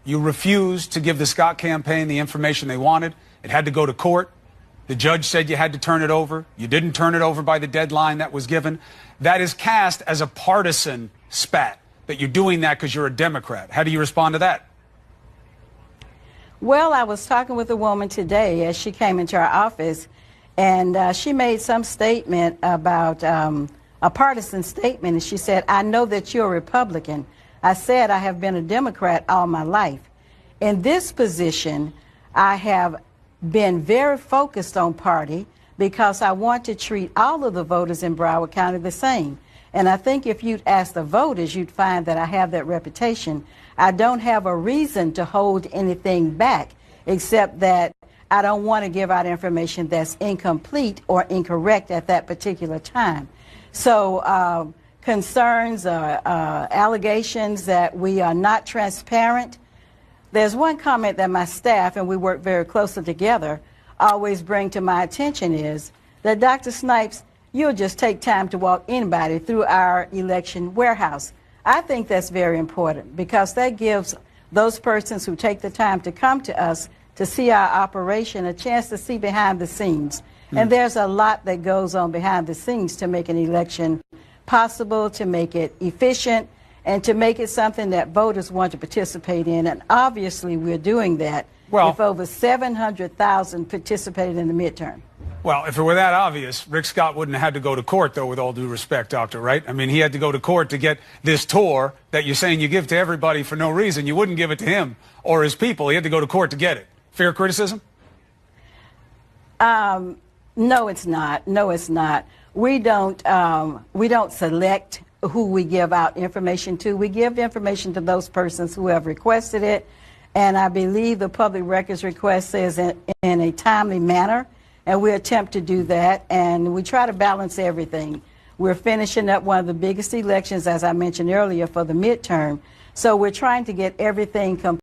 You refused to give the Scott campaign the information they wanted. It had to go to court. The judge said you had to turn it over. You didn't turn it over by the deadline that was given. That is cast as a partisan spat, that you're doing that because you're a Democrat. How do you respond to that? Well, I was talking with a woman today as she came into our office, and she made some statement about a partisan statement, and she said, I know that you're a Republican. I said I have been a Democrat all my life. In this position, I have been very focused on party because I want to treat all of the voters in Broward County the same. And I think if you'd ask the voters, you'd find that I have that reputation. I don't have a reason to hold anything back, except that I don't want to give out information that's incomplete or incorrect at that particular time. So concerns, allegations that we are not transparent. There's one comment that my staff, and we work very closely together, always bring to my attention is that Dr. Snipes, you'll just take time to walk anybody through our election warehouse. I think that's very important because that gives those persons who take the time to come to us to see our operation a chance to see behind the scenes. And there's a lot that goes on behind the scenes to make an election possible, to make it efficient, and to make it something that voters want to participate in. And obviously we're doing that with over 700,000 participated in the midterm. Well, if it were that obvious, Rick Scott wouldn't have had to go to court, though, with all due respect, Doctor, right? I mean, he had to go to court to get this tour that you're saying you give to everybody for no reason. You wouldn't give it to him or his people. He had to go to court to get it. Fair criticism? No, it's not. No, it's not. We don't select who we give out information to. We give information to those persons who have requested it. And I believe the public records request says in a timely manner. And we attempt to do that. And we try to balance everything. We're finishing up one of the biggest elections, as I mentioned earlier, for the midterm. So we're trying to get everything complete.